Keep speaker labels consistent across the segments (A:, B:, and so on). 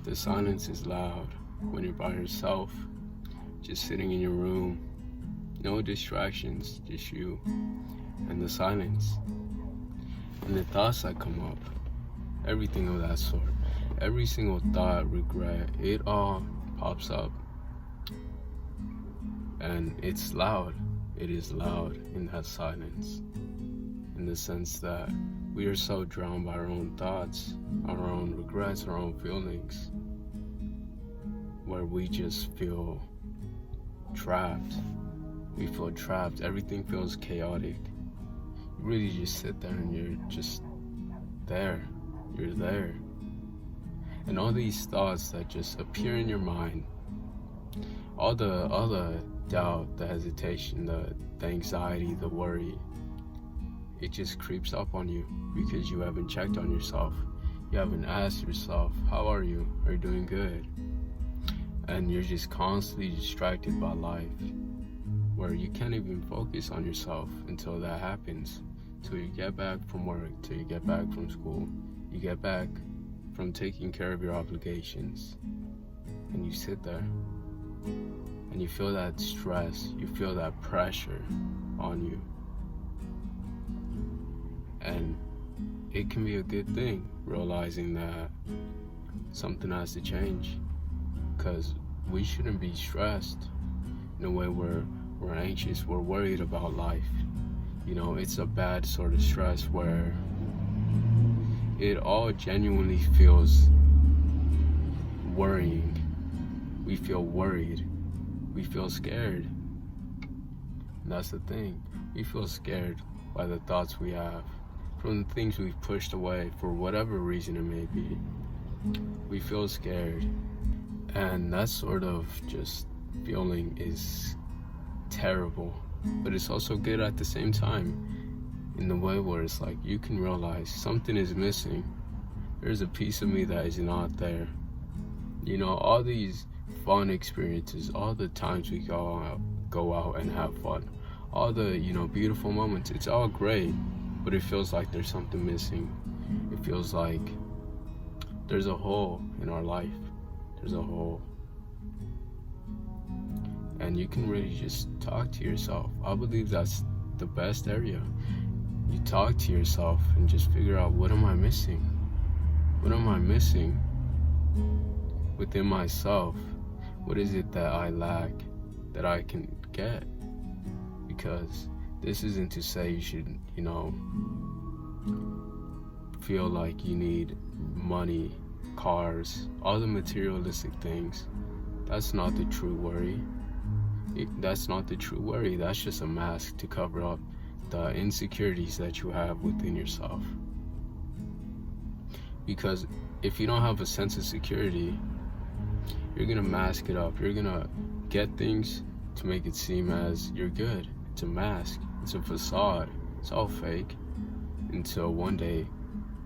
A: The silence is loud when you're by yourself, just sitting in your room. No distractions, just you and the silence. And the thoughts that come up, everything of that sort. Every single thought, regret, it all pops up. And it's loud. It is loud in that silence. In the sense that we are so drowned by our own thoughts, our own regrets, our own feelings, where we just feel trapped. We feel trapped. Everything feels chaotic. You really just sit there and you're just there. You're there. And all these thoughts that just appear in your mind, all the doubt, the hesitation, the anxiety, the worry, it just creeps up on you because you haven't checked on yourself. You haven't asked yourself, how are you? Are you doing good? And you're just constantly distracted by life, where you can't even focus on yourself until that happens. Till you get back from work, till you get back from school, you get back from taking care of your obligations, and you sit there and you feel that stress, you feel that pressure on you. And it can be a good thing, realizing that something has to change, because we shouldn't be stressed in a way where we're anxious, we're worried about life. You know, it's a bad sort of stress where it all genuinely feels worrying. We feel worried. We feel scared. And that's the thing. We feel scared by the thoughts we have, from the things we've pushed away for whatever reason it may be. We feel scared. And that sort of just feeling is terrible. But it's also good at the same time, in the way where it's like you can realize something is missing. There's a piece of me that is not there. You know, all these fun experiences, all the times we go out and have fun, all the, beautiful moments, it's all great, but it feels like there's something missing. It feels like there's a hole in our life. There's a hole. And you can really just talk to yourself. I believe that's the best area. You talk to yourself and just figure out, what am I missing? What am I missing within myself? What is it that I lack that I can get? Because this isn't to say you should, feel like you need money, cars, all the materialistic things. That's not the true worry. That's not the true worry. That's just a mask to cover up the insecurities that you have within yourself. Because if you don't have a sense of security, you're gonna mask it up. You're gonna get things to make it seem as you're good. It's a mask. It's a facade. It's all fake. Until one day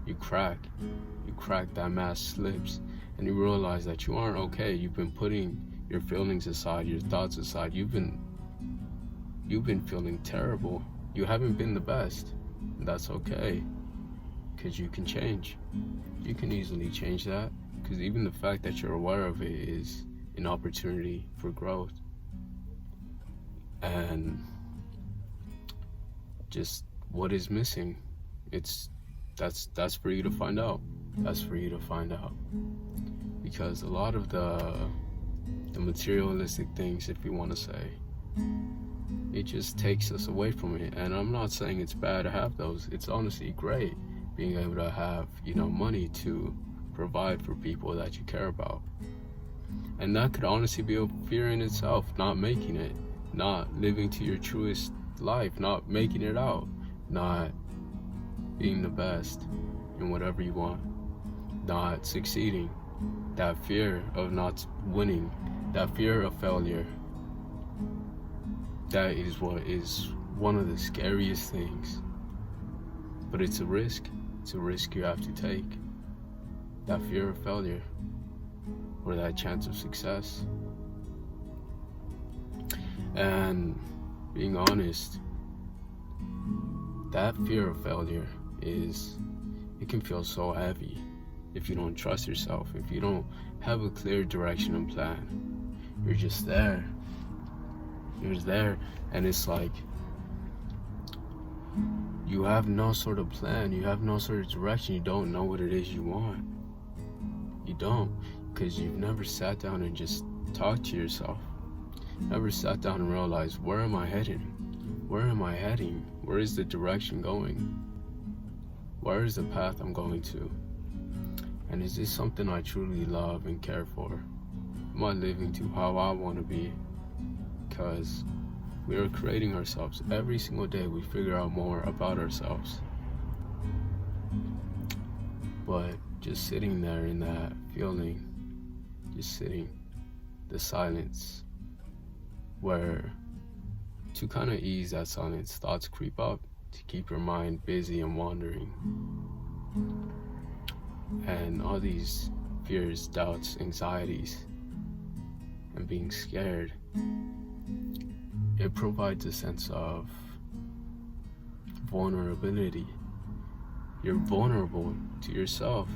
A: you crack. You crack, that mask slips, and you realize that you aren't okay. You've been putting your feelings aside, your thoughts aside. You've been feeling terrible. You haven't been the best. And that's okay, because you can change. You can easily change that, because even the fact that you're aware of it is an opportunity for growth. And just what is missing, that's for you to find out. That's for you to find out. Because a lot of the materialistic things, if you want to say, it just takes us away from it. And I'm not saying it's bad to have those. It's honestly great being able to have, money to provide for people that you care about. And that could honestly be a fear in itself, not making it, not living to your truest life, not making it out, not being the best in whatever you want, not succeeding. That fear of not winning, that fear of failure, that is what is one of the scariest things. But it's a risk. It's a risk you have to take. That fear of failure, or that chance of success. And being honest, that fear of failure it can feel so heavy. if you don't trust yourself, if you don't have a clear direction and plan. You're just there. You're there, and it's like you have no sort of plan, you have no sort of direction, you don't know what it is you want. You don't, because you've never sat down and just talked to yourself. Never sat down and realized, where am I heading? Where am I heading? Where is the direction going? Where is the path I'm going to? And is this something I truly love and care for? Am I living to how I want to be? Because we are creating ourselves. Every single day we figure out more about ourselves. But just sitting there in that feeling, just sitting, the silence, where to kind of ease that silence, thoughts creep up to keep your mind busy and wandering. And all these fears, doubts, anxieties, and being scared, it provides a sense of vulnerability. You're vulnerable to yourself.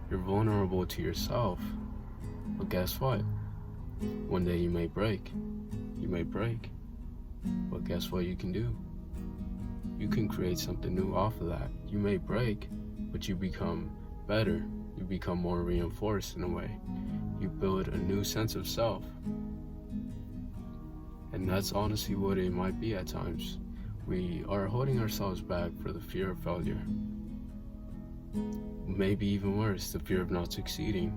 A: You're vulnerable to yourself. But guess what? One day you may break. You may break. But guess what you can do? You can create something new off of that. You may break, but you become better. You become more reinforced in a way. You build a new sense of self. And that's honestly what it might be at times. We are holding ourselves back for the fear of failure. Maybe even worse, the fear of not succeeding,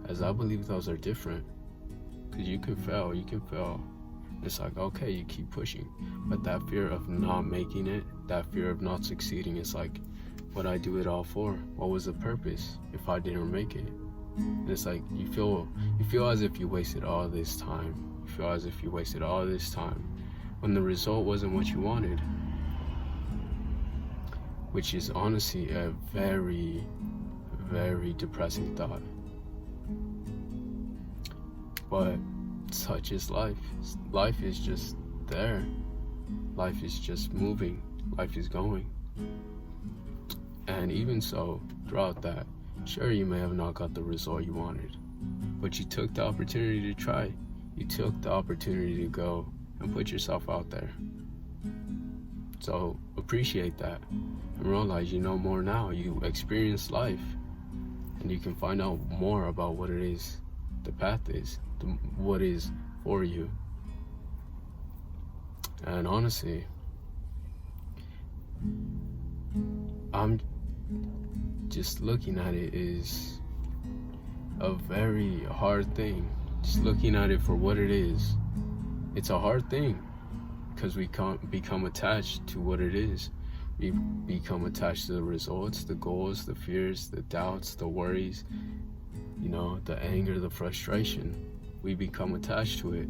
A: as I believe those are different. Because you can fail. It's like, okay, you keep pushing. But that fear of not making it, that fear of not succeeding, it's like, what'd I do it all for? What was the purpose if I didn't make it? And it's like, you feel as if you wasted all this time. You feel as if you wasted all this time when the result wasn't what you wanted. Which is honestly a very, very depressing thought. But such is life. Life is just there. Life is just moving. Life is going. And even so, throughout that, sure, you may have not got the result you wanted, but you took the opportunity to try. You took the opportunity to go and put yourself out there. So appreciate that and realize you know more now. You experience life, and you can find out more about what it is, the path is, what is for you. And honestly, I'm just looking at it is a very hard thing. Just looking at it for what it is. It's a hard thing because we can't become attached to what it is. We become attached to the results, the goals, the fears, the doubts, the worries, the anger, the frustration. We become attached to it.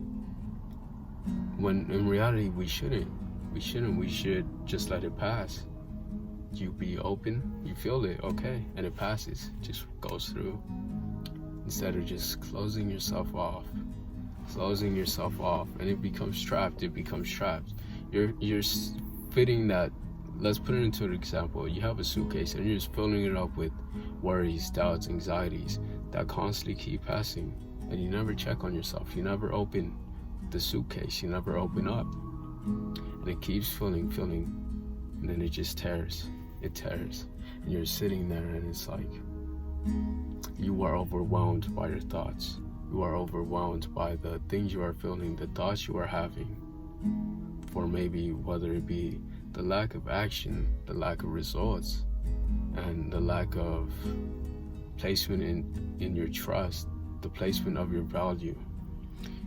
A: When in reality, we shouldn't. We should just let it pass. You be open, you feel it, okay, and it passes, just goes through. Instead of just closing yourself off, and it becomes trapped. You're fitting that. Let's put it into an example. You have a suitcase and you're just filling it up with worries, doubts, anxieties that constantly keep passing, and you never check on yourself. You never open the suitcase. You never open up, and it keeps filling, and then it just tears. It tears, and you're sitting there, and it's like you are overwhelmed by your thoughts. You are overwhelmed by the things you are feeling, the thoughts you are having, for maybe whether it be the lack of action, the lack of results, and the lack of placement in your trust, the placement of your value.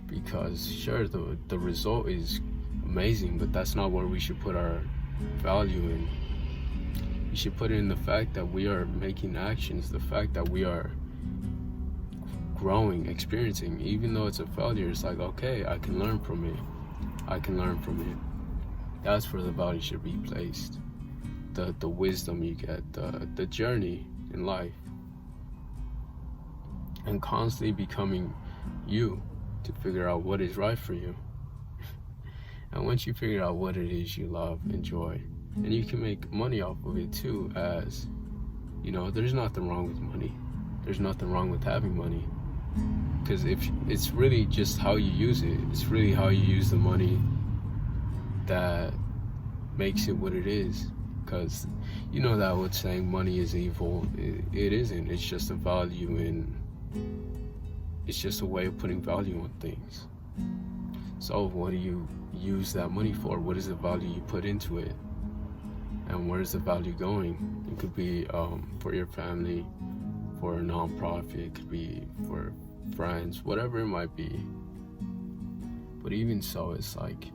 A: Because sure, the result is amazing, but that's not where we should put our value in. You should put it in the fact that we are making actions, the fact that we are growing, experiencing. Even though it's a failure, it's like, okay, I can learn from it. That's where the value should be placed. The wisdom you get, the journey in life, and constantly becoming you to figure out what is right for you. And once you figure out what it is you love, enjoy, and you can make money off of it too, as You know, there's nothing wrong with money. There's nothing wrong with having money. Because if it's really just how you use it, it's really how you use the money that makes it what it is. Because you know that what's saying money is evil. It isn't. It's just a value in. It's just a way of putting value on things. So what do you use that money for? What is the value you put into it? And where's the value going? It could be for your family, for a nonprofit, it could be for friends, whatever it might be. But even so, it's like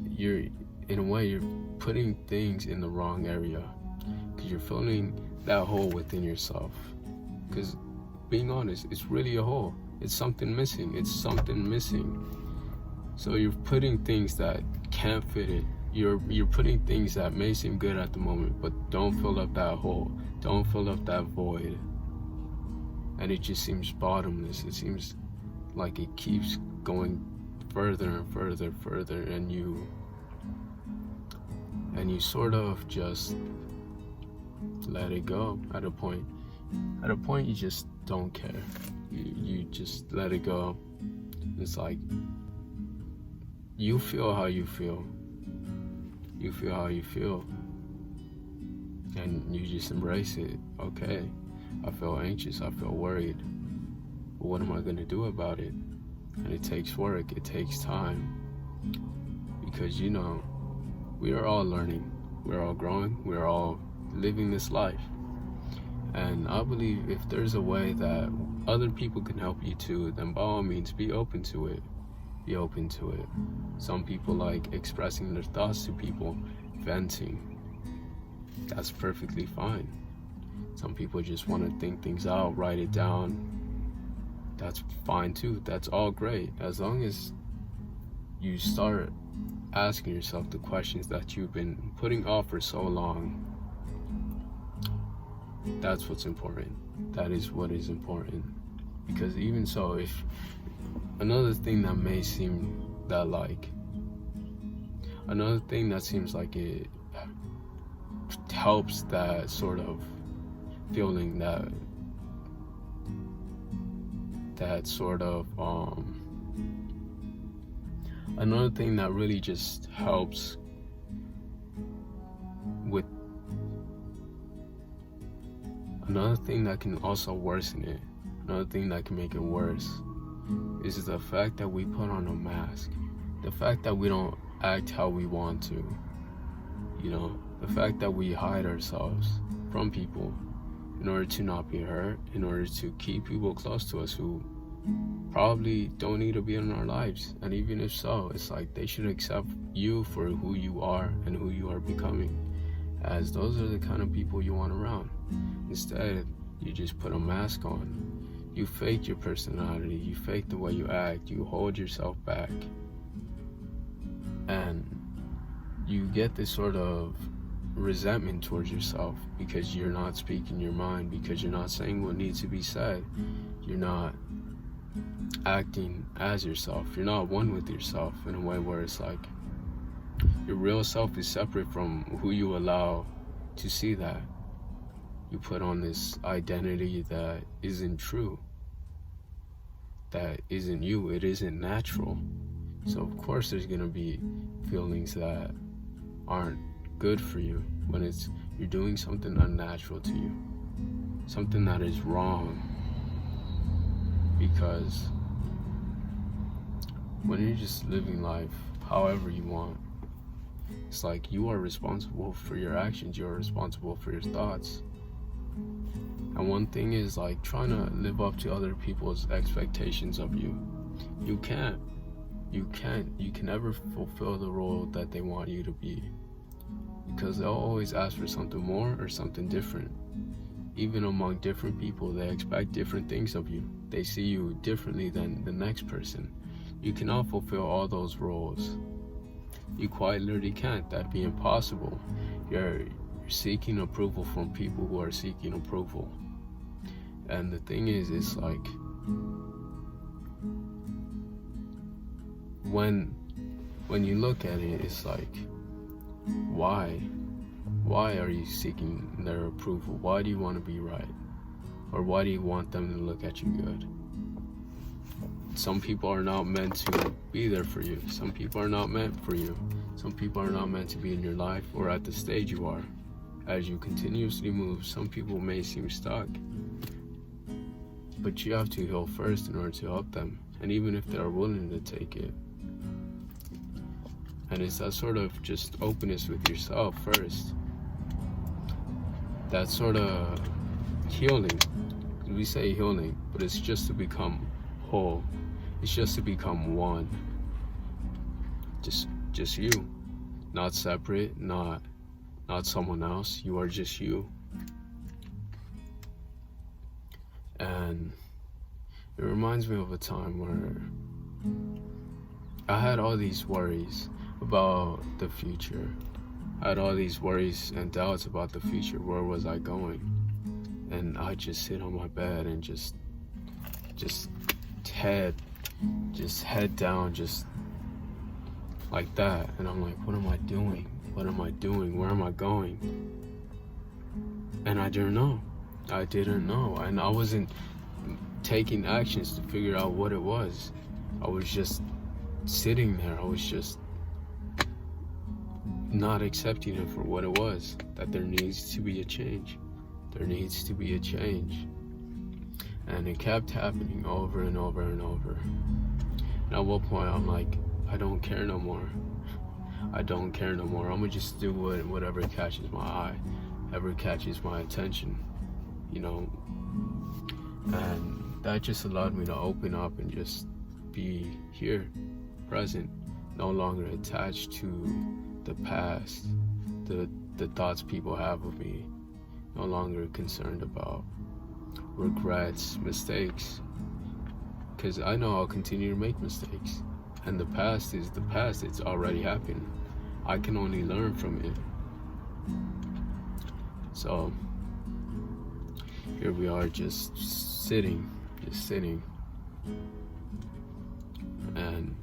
A: you're, in a way, you're putting things in the wrong area, because you're filling that hole within yourself. Because being honest, it's really a hole. It's something missing. It's something missing. So you're putting things that can't fit it. You're putting things that may seem good at the moment, but don't fill up that hole. Don't fill up that void. And it just seems bottomless. It seems like it keeps going further and further, and you sort of just let it go at a point. At a point, you just don't care. You just let it go. It's like you feel how you feel. You feel how you feel, and you just embrace it. Okay, I feel anxious, I feel worried, but what am I going to do about it? And it takes work, it takes time, because you know, we are all learning, we're all growing, we're all living this life. And I believe if there's a way that other people can help you too, then by all means, be open to it. Be open to it. Some people like expressing their thoughts to people, venting. That's perfectly fine. Some people just want to think things out, write it down. That's fine too. That's all great. As long as you start asking yourself the questions that you've been putting off for so long. That's what's important. That is what is important. Because even so, if another thing that may seem that like, another thing that seems like it helps that sort of feeling, that sort of another thing that really just helps with, another thing that can also worsen it, another thing that can make it worse, is the fact that we put on a mask. The fact that we don't act how we want to. You know, the fact that we hide ourselves from people in order to not be hurt, in order to keep people close to us who probably don't need to be in our lives. And even if so, it's like they should accept you for who you are and who you are becoming, as those are the kind of people you want around. Instead, you just put a mask on. You fake your personality, you fake the way you act, you hold yourself back, and you get this sort of resentment towards yourself because you're not speaking your mind, because you're not saying what needs to be said, you're not acting as yourself, you're not one with yourself in a way where it's like your real self is separate from who you allow to see that. You put on this identity that isn't true, that isn't you, it isn't natural. So of course there's gonna be feelings that aren't good for you when you're doing something unnatural to you, something that is wrong. Because when you're just living life however you want, it's like you are responsible for your actions, you're responsible for your thoughts. And one thing is like trying to live up to other people's expectations of you. You can never fulfill the role that they want you to be, because they'll always ask for something more or something different. Even among different people, they expect different things of you. They see you differently than the next person. You cannot fulfill all those roles. You quite literally can't. That'd be impossible. You're seeking approval from people who are seeking approval. And the thing is, it's like when you look at it, it's like, why Why are you seeking their approval? Why do you want to be right? Or why do you want them to look at you good? Some people are not meant to be there for you. Some people are not meant for you. Some people are not meant to be in your life or at the stage you are. As you continuously move, some people may seem stuck. But you have to heal first in order to help them. And even if they're willing to take it. And it's that sort of just openness with yourself first. That sort of healing. We say healing, but it's just to become whole. It's just to become one. Just you. Not separate, not someone else. You are just you. And it reminds me of a time where I had all these worries about the future. I had all these worries and doubts about the future. Where was I going? And I just sit on my bed and just head down, just like that. And I'm like, what am I doing? What am I doing? Where am I going? And I didn't know. And I wasn't taking actions to figure out what it was. I was just sitting there. I was just not accepting it for what it was, that there needs to be a change. There needs to be a change. And it kept happening over and over and over. And at one point I'm like, I don't care no more. I don't care no more. I'm gonna just do whatever catches my eye, ever catches my attention, you know. And that just allowed me to open up and just be here, present, no longer attached to the past, the thoughts people have of me, no longer concerned about regrets, mistakes, because I know I'll continue to make mistakes, and the past is the past. It's already happened. I can only learn from it. So here we are, just sitting, and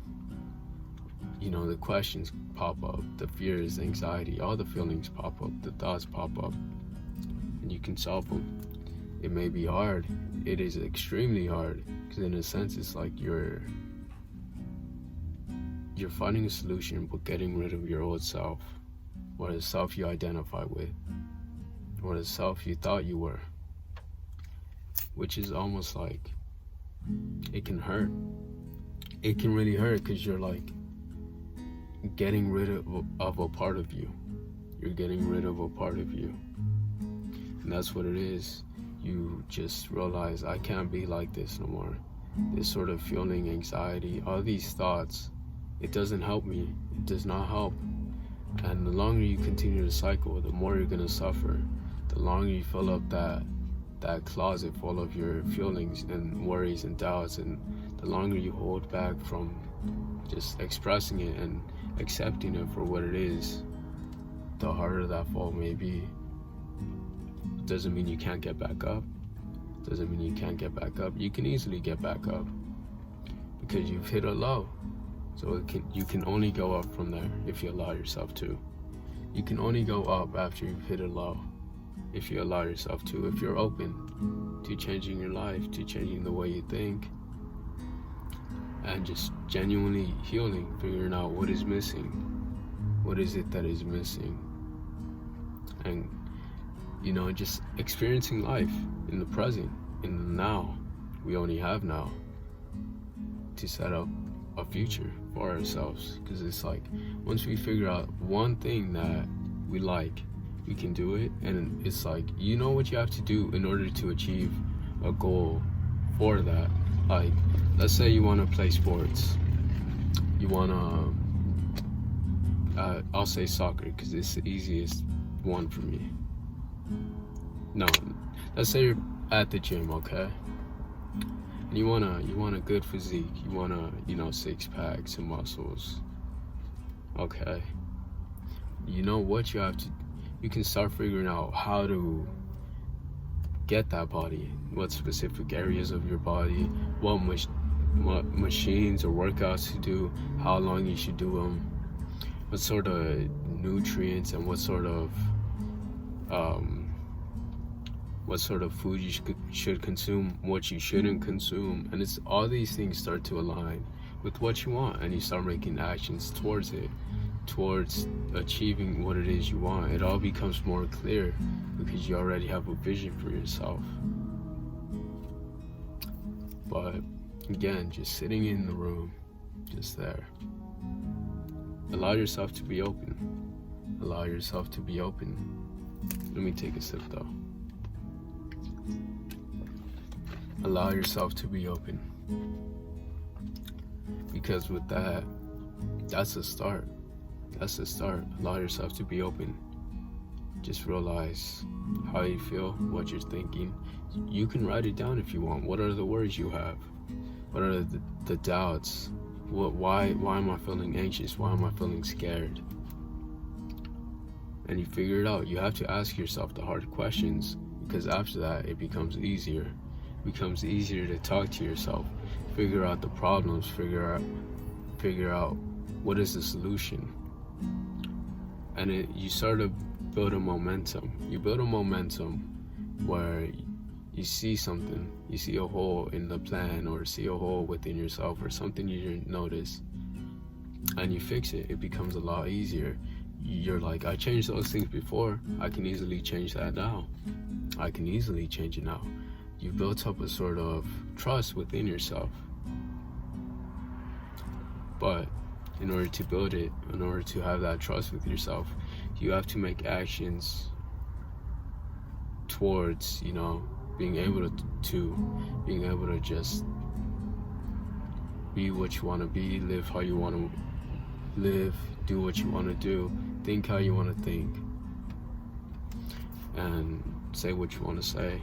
A: you know, the questions pop up, the fears, anxiety, all the feelings pop up, the thoughts pop up, and you can solve them. It may be hard. It is extremely hard, because in a sense it's like you're finding a solution but getting rid of your old self, or the self you identify with, or the self you thought you were, which is almost like, it can hurt. It can really hurt, because you're like getting rid of a part of you. You're getting rid of a part of you. And that's what it is. You just realize, I can't be like this no more. This sort of feeling, anxiety, all these thoughts, it doesn't help me. It does not help. And the longer you continue to cycle, the more you're gonna suffer. The longer you fill up that closet full of your feelings and worries and doubts, and the longer you hold back from just expressing it and accepting it for what it is, the harder that fall may be. Doesn't mean you can't get back up. Doesn't mean you can't get back up. You can easily get back up, because you've hit a low. So you can only go up from there if you allow yourself to. You can only go up after you've hit a low, if you allow yourself to, if you're open to changing your life, to changing the way you think, and just genuinely healing, figuring out what is missing. What is it that is missing? And, you know, just experiencing life in the present, in the now. We only have now to set up a future for ourselves, because it's like, once we figure out one thing that we like, we can do it. And it's like, you know what you have to do in order to achieve a goal for that. Like, let's say you want to play sports. You want to, I'll say soccer, because it's the easiest one for me. No, let's say you're at the gym, okay? And you want a good physique. You want six packs and muscles. Okay. You know what you have to, you can start figuring out how to get that body, what specific areas of your body, what machines or workouts to do, how long you should do them, what sort of nutrients and what sort of what sort of food you should consume, what you shouldn't consume, and it's all these things start to align with what you want, and you start making actions towards it, towards achieving what it is you want. It all becomes more clear because you already have a vision for yourself. But again, just sitting in the room, just there, allow yourself to be open. Allow yourself to be open. Let me take a sip though. Allow yourself to be open, because with that, that's a start. That's the start. Allow yourself to be open. Just realize how you feel, what you're thinking. You can write it down if you want. What are the worries you have? What are the doubts? Why am I feeling anxious? Why am I feeling scared? And you figure it out. You have to ask yourself the hard questions, because after that it becomes easier. It becomes easier to talk to yourself, figure out the problems, figure out what is the solution. And you sort of build a momentum. You build a momentum where you see something, you see a hole in the plan, or see a hole within yourself, or something you didn't notice, and you fix it. It becomes a lot easier. You're like, I changed those things before, I can easily change that now. I can easily change it now. You've built up a sort of trust within yourself. But in order to build it, in order to have that trust with yourself, you have to make actions towards, being able to just be what you want to be, live how you want to live, do what you want to do, think how you want to think, and say what you want to say.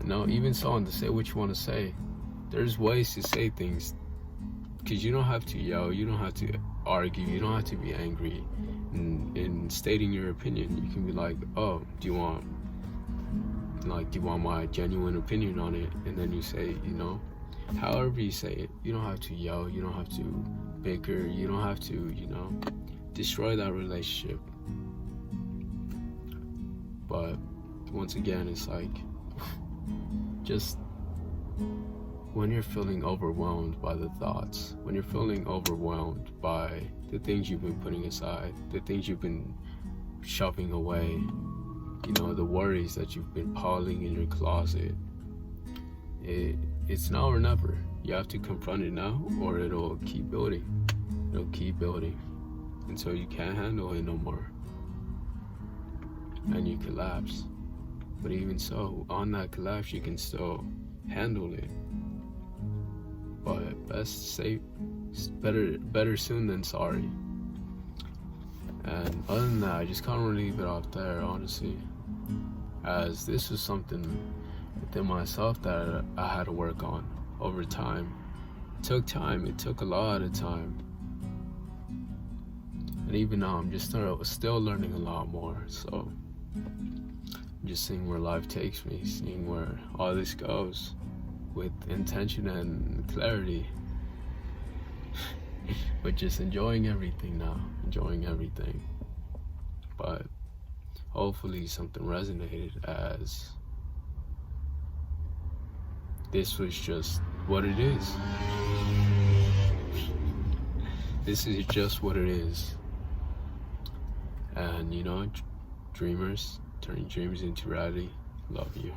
A: No, even so, to say what you want to say, there's ways to say things, because you don't have to yell, you don't have to argue, you don't have to be angry in stating your opinion. You can be like, oh, do you want my genuine opinion on it? And then you say, however you say it. You don't have to yell, you don't have to bicker, you don't have to, destroy that relationship. But once again, it's like, just when you're feeling overwhelmed by the thoughts, when you're feeling overwhelmed by the things you've been putting aside, the things you've been shoving away, the worries that you've been piling in your closet, it's now or never. You have to confront it now, or it'll keep building. It'll keep building until you can't handle it no more, and you collapse. But even so, on that collapse, you can still handle it. But better soon than sorry. And other than that, I just can't really leave it off there, honestly, as this was something within myself that I had to work on over time. It took time. It took a lot of time. And even now, I'm just still learning a lot more. So I'm just seeing where life takes me, seeing where all this goes with intention and clarity. But just enjoying everything now, enjoying everything. But hopefully something resonated, as this was just what it is. This is just what it is. And dreamers, turning dreams into reality. Love you.